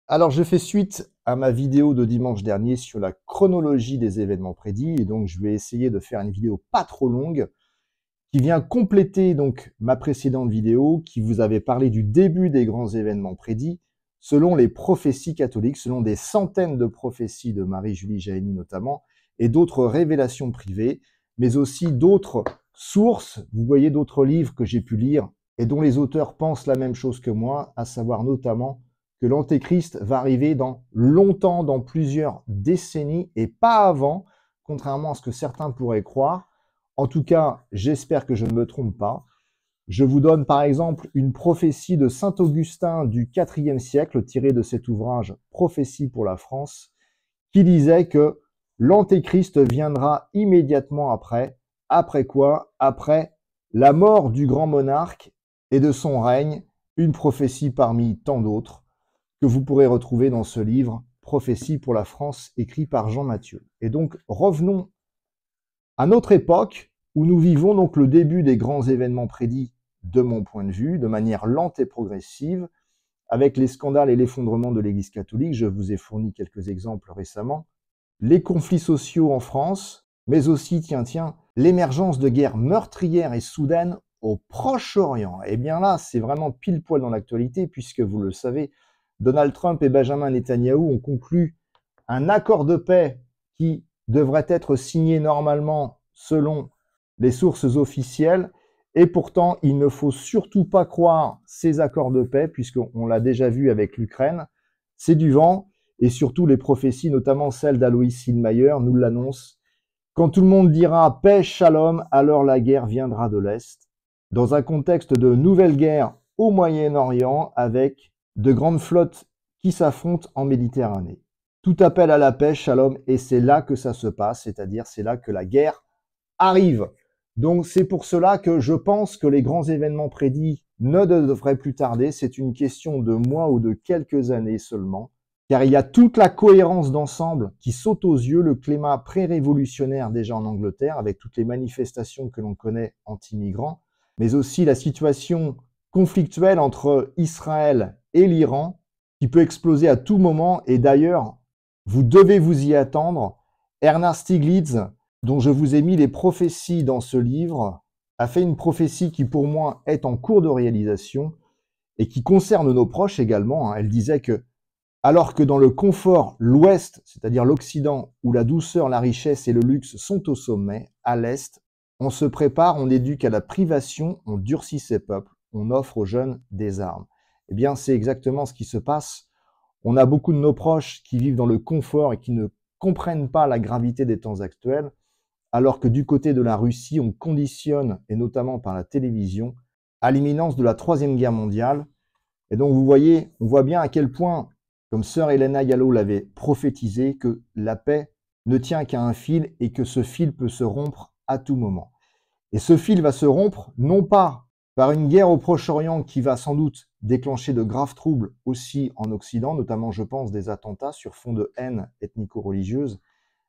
Alors, je fais suite à ma vidéo de dimanche dernier sur la chronologie des événements prédits, et donc je vais essayer de faire une vidéo pas trop longue qui vient compléter donc ma précédente vidéo qui vous avait parlé du début des grands événements prédits selon les prophéties catholiques, selon des centaines de prophéties de Marie-Julie Jahenny notamment, et d'autres révélations privées, mais aussi d'autres sources, vous voyez d'autres livres que j'ai pu lire et dont les auteurs pensent la même chose que moi, à savoir notamment que l'Antéchrist va arriver dans longtemps, dans plusieurs décennies, et pas avant, contrairement à ce que certains pourraient croire. En tout cas, j'espère que je ne me trompe pas. Je vous donne par exemple une prophétie de saint Augustin du IVe siècle, tirée de cet ouvrage Prophétie pour la France, qui disait que l'Antéchrist viendra immédiatement après. Après quoi? Après la mort du grand monarque et de son règne, une prophétie parmi tant d'autres que vous pourrez retrouver dans ce livre Prophétie pour la France, écrit par Jean Mathieu. Et donc, revenons à notre époque, où nous vivons donc le début des grands événements prédits, de mon point de vue, de manière lente et progressive, avec les scandales et l'effondrement de l'Église catholique. Je vous ai fourni quelques exemples récemment. Les conflits sociaux en France, mais aussi, tiens, l'émergence de guerres meurtrières et soudaines au Proche-Orient. Et bien là, c'est vraiment pile poil dans l'actualité, puisque vous le savez, Donald Trump et Benjamin Netanyahou ont conclu un accord de paix qui devrait être signé normalement selon les sources officielles. Et pourtant, il ne faut surtout pas croire ces accords de paix, puisqu'on l'a déjà vu avec l'Ukraine. C'est du vent, et surtout les prophéties, notamment celle d'Aloïs Silmayer, nous l'annoncent. Quand tout le monde dira paix, shalom, alors la guerre viendra de l'Est. Dans un contexte de nouvelle guerre au Moyen-Orient, avec de grandes flottes qui s'affrontent en Méditerranée. Tout appelle à la paix, shalom, et c'est là que ça se passe, c'est-à-dire c'est là que la guerre arrive. Donc c'est pour cela que je pense que les grands événements prédits ne devraient plus tarder. C'est une question de mois ou de quelques années seulement, car il y a toute la cohérence d'ensemble qui saute aux yeux, le climat pré-révolutionnaire déjà en Angleterre, avec toutes les manifestations que l'on connaît anti-migrants, mais aussi la situation conflictuelle entre Israël et l'Iran, qui peut exploser à tout moment. Et d'ailleurs, vous devez vous y attendre. Ernst Stiglitz, dont je vous ai mis les prophéties dans ce livre, a fait une prophétie qui pour moi est en cours de réalisation et qui concerne nos proches également. Elle disait que alors que dans le confort, l'Ouest, c'est-à-dire l'Occident, où la douceur, la richesse et le luxe sont au sommet, à l'Est, on se prépare, on éduque à la privation, on durcit ses peuples, on offre aux jeunes des armes. Eh bien, c'est exactement ce qui se passe. On a beaucoup de nos proches qui vivent dans le confort et qui ne comprennent pas la gravité des temps actuels, alors que du côté de la Russie, on conditionne, et notamment par la télévision, à l'imminence de la Troisième Guerre mondiale. Et donc, vous voyez, on voit bien à quel point, comme sœur Helena Yallo l'avait prophétisé, que la paix ne tient qu'à un fil et que ce fil peut se rompre à tout moment. Et ce fil va se rompre non pas par une guerre au Proche-Orient qui va sans doute déclencher de graves troubles aussi en Occident, notamment je pense des attentats sur fond de haine ethnico-religieuse,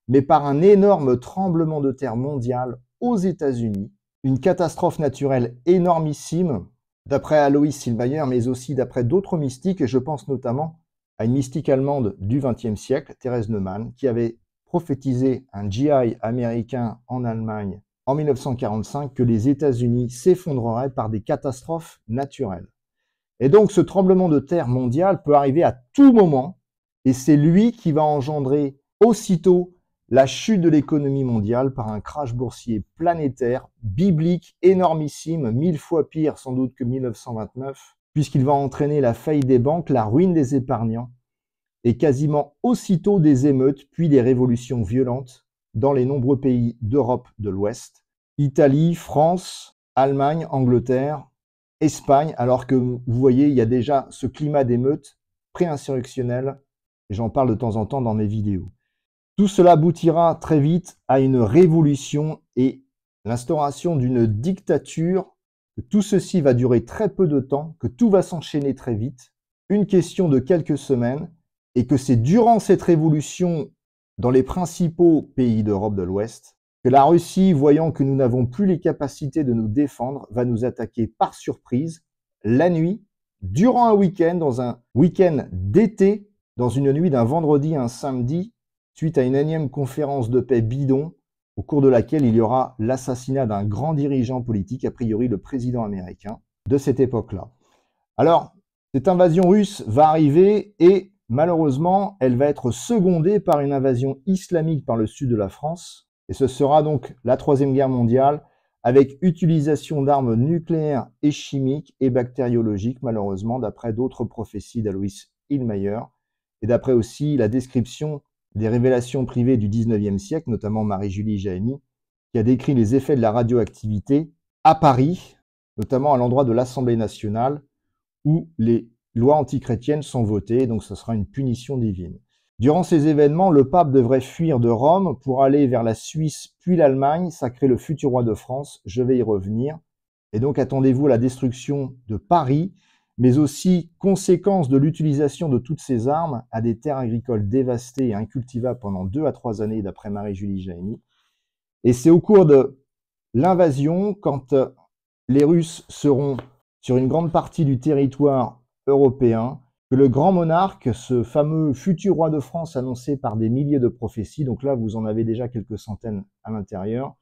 mais par un énorme tremblement de terre mondial aux États-Unis, une catastrophe naturelle énormissime, d'après Alois Silmayer, mais aussi d'après d'autres mystiques, et je pense notamment à une mystique allemande du XXe siècle, Thérèse Neumann, qui avait prophétisé un GI américain en Allemagne en 1945 que les États-Unis s'effondreraient par des catastrophes naturelles. Et donc ce tremblement de terre mondial peut arriver à tout moment, et c'est lui qui va engendrer aussitôt la chute de l'économie mondiale par un crash boursier planétaire, biblique, énormissime, 1000 fois pire sans doute que 1929, puisqu'il va entraîner la faillite des banques, la ruine des épargnants, et quasiment aussitôt des émeutes, puis des révolutions violentes dans les nombreux pays d'Europe de l'Ouest, Italie, France, Allemagne, Angleterre, Espagne, alors que vous voyez, il y a déjà ce climat d'émeute pré-insurrectionnel, et j'en parle de temps en temps dans mes vidéos. Tout cela aboutira très vite à une révolution et l'instauration d'une dictature, que tout ceci va durer très peu de temps, que tout va s'enchaîner très vite, une question de quelques semaines, et que c'est durant cette révolution dans les principaux pays d'Europe de l'Ouest que la Russie, voyant que nous n'avons plus les capacités de nous défendre, va nous attaquer par surprise, la nuit, durant un week-end, dans un week-end d'été, dans une nuit d'un vendredi à un samedi, suite à une énième conférence de paix bidon, au cours de laquelle il y aura l'assassinat d'un grand dirigeant politique, a priori le président américain de cette époque-là. Alors, cette invasion russe va arriver et malheureusement, elle va être secondée par une invasion islamique par le sud de la France. Et ce sera donc la Troisième Guerre mondiale avec utilisation d'armes nucléaires et chimiques et bactériologiques, malheureusement, d'après d'autres prophéties d'Alois Hillmeyer et d'après aussi la description des révélations privées du 19e siècle, notamment Marie-Julie Jahenny, qui a décrit les effets de la radioactivité à Paris, notamment à l'endroit de l'Assemblée nationale, où les lois antichrétiennes sont votées, donc ce sera une punition divine. Durant ces événements, le pape devrait fuir de Rome pour aller vers la Suisse puis l'Allemagne, sacrer le futur roi de France, je vais y revenir. Et donc attendez-vous à la destruction de Paris, mais aussi conséquence de l'utilisation de toutes ces armes à des terres agricoles dévastées et incultivables pendant 2 à 3 années, d'après Marie-Julie Jahenny. Et c'est au cours de l'invasion, quand les Russes seront sur une grande partie du territoire européen, que le grand monarque, ce fameux futur roi de France annoncé par des milliers de prophéties, donc là vous en avez déjà quelques centaines à l'intérieur,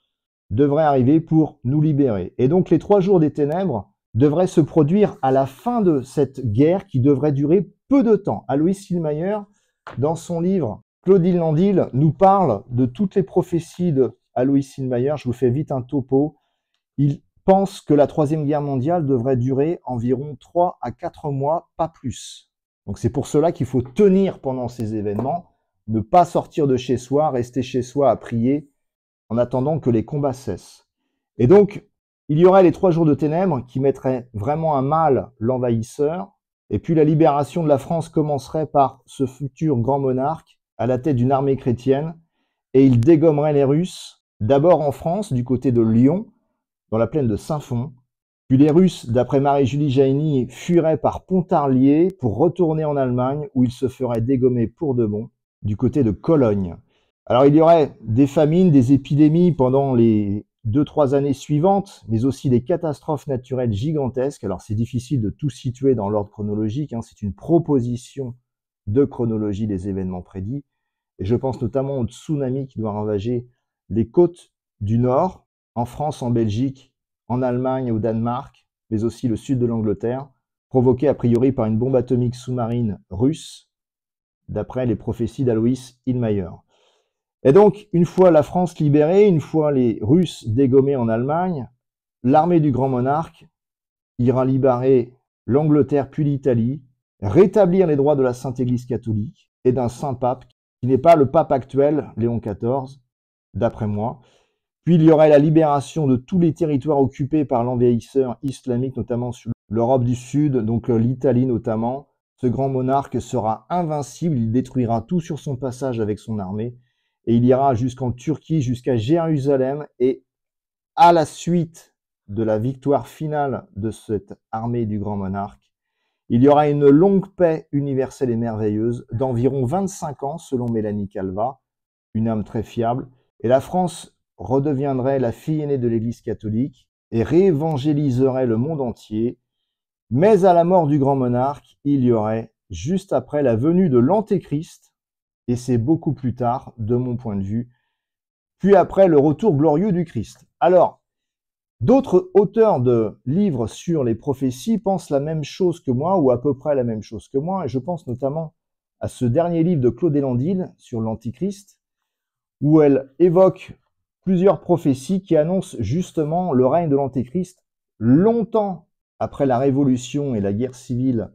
devrait arriver pour nous libérer. Et donc les 3 jours des ténèbres devraient se produire à la fin de cette guerre qui devrait durer peu de temps. Alois Hillmeyer, dans son livre Claudine Landil, nous parle de toutes les prophéties de Alois Hillmeyer. Je vous fais vite un topo. Il pense que la Troisième Guerre mondiale devrait durer environ 3 à 4 mois, pas plus. Donc c'est pour cela qu'il faut tenir pendant ces événements, ne pas sortir de chez soi, rester chez soi à prier en attendant que les combats cessent. Et donc, il y aurait les 3 jours de ténèbres qui mettraient vraiment à mal l'envahisseur, et puis la libération de la France commencerait par ce futur grand monarque à la tête d'une armée chrétienne, et il dégommerait les Russes, d'abord en France, du côté de Lyon, dans la plaine de Saint-Fond. Puis les Russes, d'après Marie-Julie Jahenny, fuiraient par Pontarlier pour retourner en Allemagne, où ils se feraient dégommer pour de bon, du côté de Cologne. Alors il y aurait des famines, des épidémies pendant les 2-3 années suivantes, mais aussi des catastrophes naturelles gigantesques. Alors c'est difficile de tout situer dans l'ordre chronologique, c'est une proposition de chronologie des événements prédits. Et je pense notamment au tsunami qui doit ravager les côtes du Nord, en France, en Belgique, en Allemagne, au Danemark, mais aussi le sud de l'Angleterre, provoqué a priori par une bombe atomique sous-marine russe, d'après les prophéties d'Alois Hillmeyer. Et donc, une fois la France libérée, une fois les Russes dégommés en Allemagne, l'armée du grand monarque ira libérer l'Angleterre puis l'Italie, rétablir les droits de la Sainte Église catholique et d'un saint pape, qui n'est pas le pape actuel, Léon XIV, d'après moi. Puis il y aurait la libération de tous les territoires occupés par l'envahisseur islamique, notamment sur l'Europe du Sud, donc l'Italie notamment. Ce grand monarque sera invincible, il détruira tout sur son passage avec son armée, et il ira jusqu'en Turquie, jusqu'à Jérusalem, et à la suite de la victoire finale de cette armée du grand monarque, il y aura une longue paix universelle et merveilleuse d'environ 25 ans, selon Mélanie Calva, une âme très fiable, et la France redeviendrait la fille aînée de l'Église catholique et réévangéliserait le monde entier. Mais à la mort du grand monarque, il y aurait, juste après, la venue de l'Antéchrist, et c'est beaucoup plus tard, de mon point de vue, puis après le retour glorieux du Christ. Alors, d'autres auteurs de livres sur les prophéties pensent la même chose que moi, ou à peu près la même chose que moi, et je pense notamment à ce dernier livre de Claudine Landil sur l'Antichrist, où elle évoque plusieurs prophéties qui annoncent justement le règne de l'Antéchrist longtemps après la Révolution et la guerre civile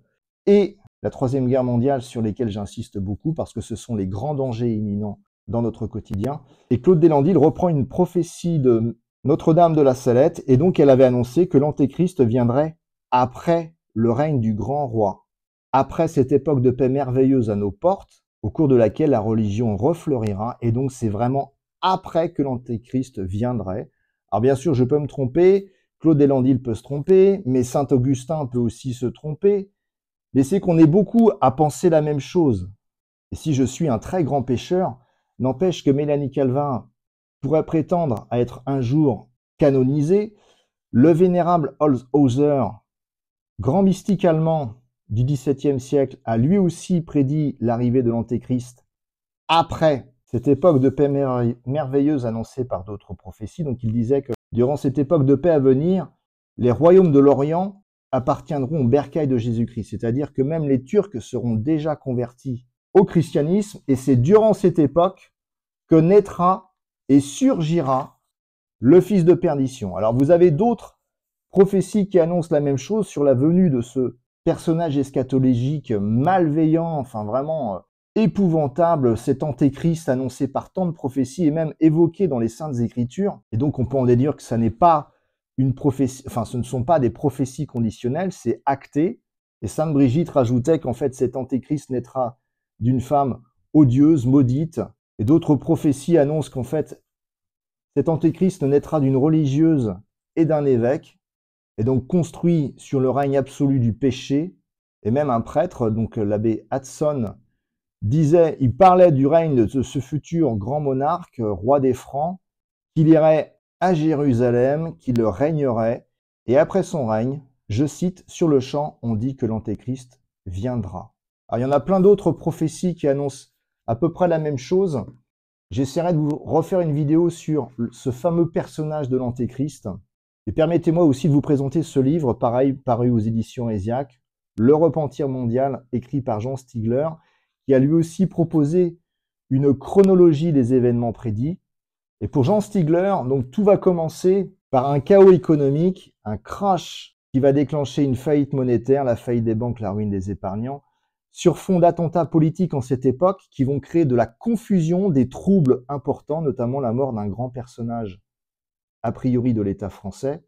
et la Troisième Guerre mondiale, sur lesquelles j'insiste beaucoup parce que ce sont les grands dangers imminents dans notre quotidien. Et Claude Deslandil reprend une prophétie de Notre-Dame de la Salette, et donc elle avait annoncé que l'Antéchrist viendrait après le règne du grand roi, après cette époque de paix merveilleuse à nos portes, au cours de laquelle la religion refleurira, et donc c'est vraiment après que l'Antéchrist viendrait. Alors bien sûr, je peux me tromper, Claude Deslandil peut se tromper, mais Saint-Augustin peut aussi se tromper, mais c'est qu'on est beaucoup à penser la même chose. Et si je suis un très grand pécheur, n'empêche que Mélanie Calvin pourrait prétendre à être un jour canonisé. Le vénérable Holzhauser, grand mystique allemand, du XVIIe siècle a lui aussi prédit l'arrivée de l'Antéchrist après cette époque de paix merveilleuse annoncée par d'autres prophéties. Donc il disait que durant cette époque de paix à venir, les royaumes de l'Orient appartiendront au bercail de Jésus-Christ, c'est-à-dire que même les Turcs seront déjà convertis au christianisme, et c'est durant cette époque que naîtra et surgira le fils de perdition. Alors vous avez d'autres prophéties qui annoncent la même chose sur la venue de ce personnage eschatologique malveillant, enfin vraiment épouvantable, cet antéchrist annoncé par tant de prophéties et même évoqué dans les Saintes Écritures. Et donc on peut en déduire que ça n'est pas une prophétie, enfin ce ne sont pas des prophéties conditionnelles, c'est acté. Et Sainte Brigitte rajoutait qu'en fait cet antéchrist naîtra d'une femme odieuse, maudite. Et d'autres prophéties annoncent qu'en fait cet antéchrist naîtra d'une religieuse et d'un évêque, et donc construit sur le règne absolu du péché. Et même un prêtre, donc l'abbé Hudson, il parlait du règne de ce futur grand monarque, roi des Francs, qu'il irait à Jérusalem, qu'il régnerait, et après son règne, je cite, sur le champ, on dit que l'Antéchrist viendra. Alors il y en a plein d'autres prophéties qui annoncent à peu près la même chose. J'essaierai de vous refaire une vidéo sur ce fameux personnage de l'Antéchrist. Et permettez-moi aussi de vous présenter ce livre, pareil, paru aux éditions ESIAC, Le Repentir mondial, écrit par Jean Stigler, qui a lui aussi proposé une chronologie des événements prédits. Et pour Jean Stigler, donc tout va commencer par un chaos économique, un crash qui va déclencher une faillite monétaire, la faillite des banques, la ruine des épargnants, sur fond d'attentats politiques en cette époque qui vont créer de la confusion, des troubles importants, notamment la mort d'un grand personnage a priori de l'État français,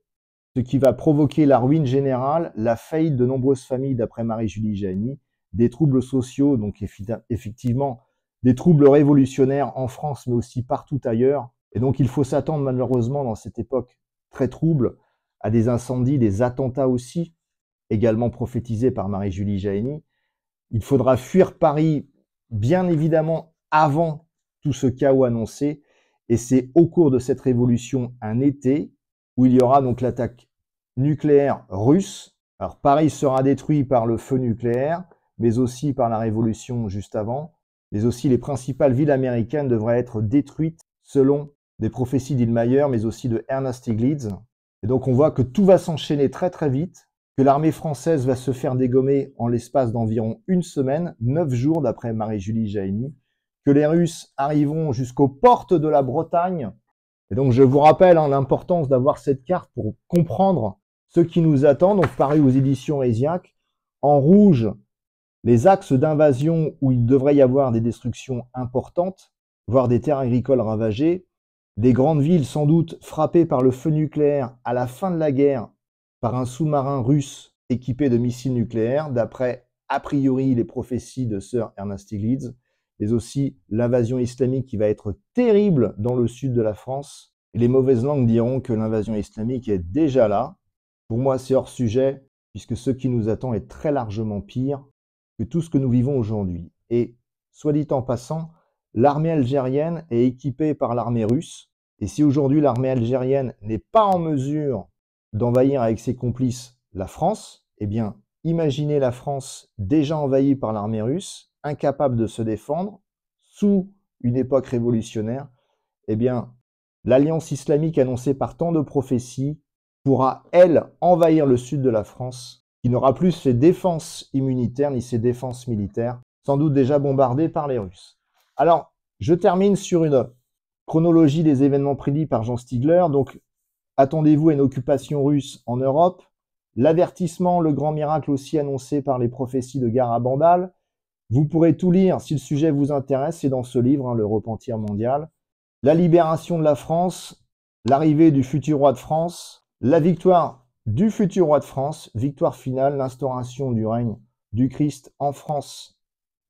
ce qui va provoquer la ruine générale, la faillite de nombreuses familles d'après Marie-Julie Jahenny, des troubles sociaux, donc effectivement des troubles révolutionnaires en France mais aussi partout ailleurs. Et donc il faut s'attendre malheureusement dans cette époque très trouble à des incendies, des attentats aussi, également prophétisés par Marie-Julie Jahenny. Il faudra fuir Paris bien évidemment avant tout ce chaos annoncé. Et c'est au cours de cette révolution, un été, où il y aura donc l'attaque nucléaire russe. Alors Paris sera détruit par le feu nucléaire, mais aussi par la révolution juste avant. Mais aussi les principales villes américaines devraient être détruites selon des prophéties d'Illmayer, mais aussi de Ernest Stiglitz. Et donc on voit que tout va s'enchaîner très très vite, que l'armée française va se faire dégommer en l'espace d'environ une semaine, 9 jours d'après Marie-Julie Jahenny, que les Russes arriveront jusqu'aux portes de la Bretagne. Et donc je vous rappelle l'importance d'avoir cette carte pour comprendre ce qui nous attend, donc paru aux éditions ESIAC. En rouge, les axes d'invasion où il devrait y avoir des destructions importantes, voire des terres agricoles ravagées, des grandes villes sans doute frappées par le feu nucléaire à la fin de la guerre par un sous-marin russe équipé de missiles nucléaires, d'après a priori les prophéties de Sir Ernest Stiglitz, mais aussi l'invasion islamique qui va être terrible dans le sud de la France. Et les mauvaises langues diront que l'invasion islamique est déjà là. Pour moi, c'est hors sujet, puisque ce qui nous attend est très largement pire que tout ce que nous vivons aujourd'hui. Et, soit dit en passant, l'armée algérienne est équipée par l'armée russe. Et si aujourd'hui l'armée algérienne n'est pas en mesure d'envahir avec ses complices la France, eh bien, imaginez la France déjà envahie par l'armée russe, incapable de se défendre, sous une époque révolutionnaire. Eh bien, l'alliance islamique annoncée par tant de prophéties pourra, elle, envahir le sud de la France, qui n'aura plus ses défenses immunitaires ni ses défenses militaires, sans doute déjà bombardées par les Russes. Alors, je termine sur une chronologie des événements prédits par Jean Stigler. Donc, attendez-vous à une occupation russe en Europe. L'avertissement, le grand miracle aussi annoncé par les prophéties de Garabandal. Vous pourrez tout lire si le sujet vous intéresse, c'est dans ce livre, Le Repentir mondial. La libération de la France, l'arrivée du futur roi de France, la victoire du futur roi de France, victoire finale, l'instauration du règne du Christ en France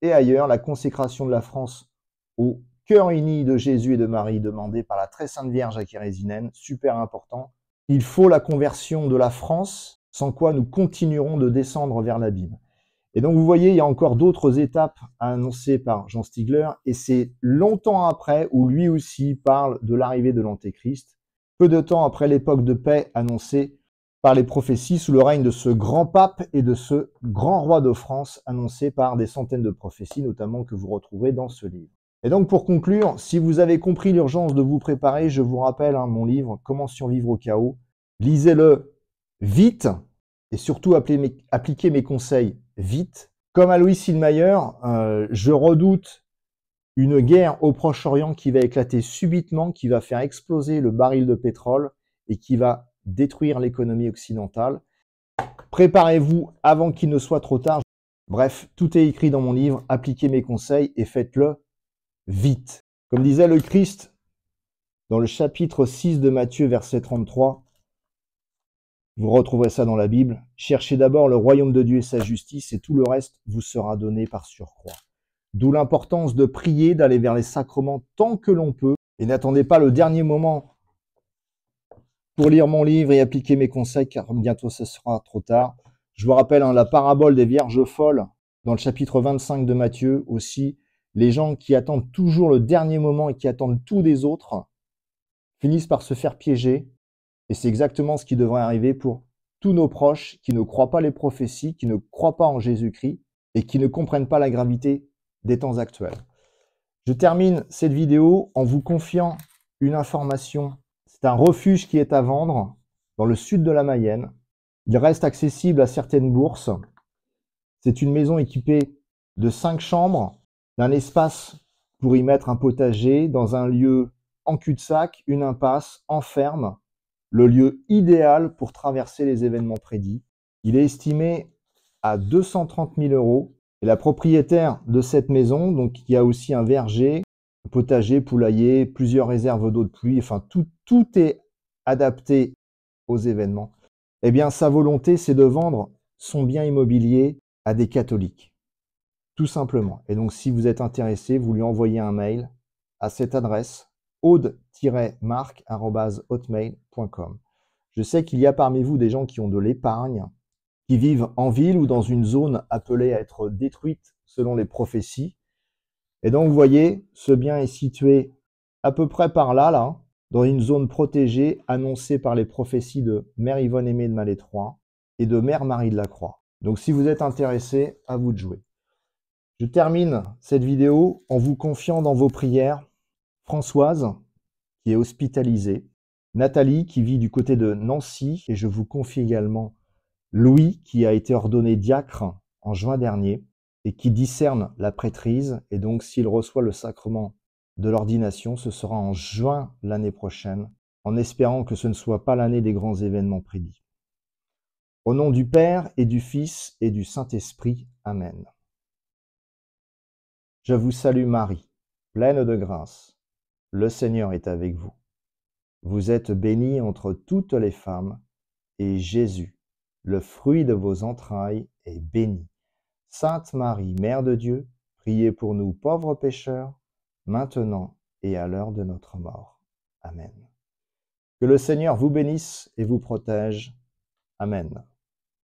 et ailleurs, la consécration de la France au cœur uni de Jésus et de Marie, demandé par la très sainte Vierge Akérésinène, super important. Il faut la conversion de la France, sans quoi nous continuerons de descendre vers l'abîme. Et donc vous voyez, il y a encore d'autres étapes annoncées par Jean Stigler, et c'est longtemps après où lui aussi parle de l'arrivée de l'Antéchrist, peu de temps après l'époque de paix annoncée par les prophéties sous le règne de ce grand pape et de ce grand roi de France annoncé par des centaines de prophéties, notamment que vous retrouverez dans ce livre. Et donc pour conclure, si vous avez compris l'urgence de vous préparer, je vous rappelle mon livre « Comment survivre au chaos ». Lisez-le vite et surtout appliquez mes conseils vite. Comme à Louis Silmayer, je redoute une guerre au Proche-Orient qui va éclater subitement, qui va faire exploser le baril de pétrole et qui va détruire l'économie occidentale. Préparez-vous avant qu'il ne soit trop tard. Bref, tout est écrit dans mon livre, appliquez mes conseils et faites-le vite. Comme disait le Christ dans le chapitre 6 de Matthieu, verset 33, vous retrouverez ça dans la Bible, cherchez d'abord le royaume de Dieu et sa justice et tout le reste vous sera donné par surcroît. D'où l'importance de prier, d'aller vers les sacrements tant que l'on peut et n'attendez pas le dernier moment pour lire mon livre et appliquer mes conseils, car bientôt ce sera trop tard. Je vous rappelle la parabole des vierges folles dans le chapitre 25 de Matthieu aussi. Les gens qui attendent toujours le dernier moment et qui attendent tout des autres finissent par se faire piéger. Et c'est exactement ce qui devrait arriver pour tous nos proches qui ne croient pas les prophéties, qui ne croient pas en Jésus-Christ et qui ne comprennent pas la gravité des temps actuels. Je termine cette vidéo en vous confiant une information. C'est un refuge qui est à vendre dans le sud de la Mayenne. Il reste accessible à certaines bourses. C'est une maison équipée de 5 chambres, d'un espace pour y mettre un potager, dans un lieu en cul-de-sac, une impasse, en ferme, le lieu idéal pour traverser les événements prédits. Il est estimé à 230 000 €. Et la propriétaire de cette maison, donc il y a aussi un verger, potager, poulailler, plusieurs réserves d'eau de pluie, enfin tout est adapté aux événements. Eh bien, sa volonté, c'est de vendre son bien immobilier à des catholiques, tout simplement. Et donc, si vous êtes intéressé, vous lui envoyez un mail à cette adresse, aude-marc@hotmail.com. Je sais qu'il y a parmi vous des gens qui ont de l'épargne, qui vivent en ville ou dans une zone appelée à être détruite selon les prophéties. Et donc, vous voyez, ce bien est situé à peu près par là, dans une zone protégée annoncée par les prophéties de Mère Yvonne Aimée de Malétroit et de Mère Marie de la Croix. Donc, si vous êtes intéressé, à vous de jouer. Je termine cette vidéo en vous confiant dans vos prières Françoise, qui est hospitalisée, Nathalie, qui vit du côté de Nancy, et je vous confie également Louis, qui a été ordonné diacre en juin dernier et qui discerne la prêtrise. Et donc, s'il reçoit le sacrement de l'ordination, ce sera en juin l'année prochaine, en espérant que ce ne soit pas l'année des grands événements prédits. Au nom du Père et du Fils et du Saint-Esprit. Amen. Je vous salue Marie, pleine de grâce. Le Seigneur est avec vous. Vous êtes bénie entre toutes les femmes, et Jésus, le fruit de vos entrailles, est béni. Sainte Marie, Mère de Dieu, priez pour nous pauvres pécheurs, maintenant et à l'heure de notre mort. Amen. Que le Seigneur vous bénisse et vous protège. Amen.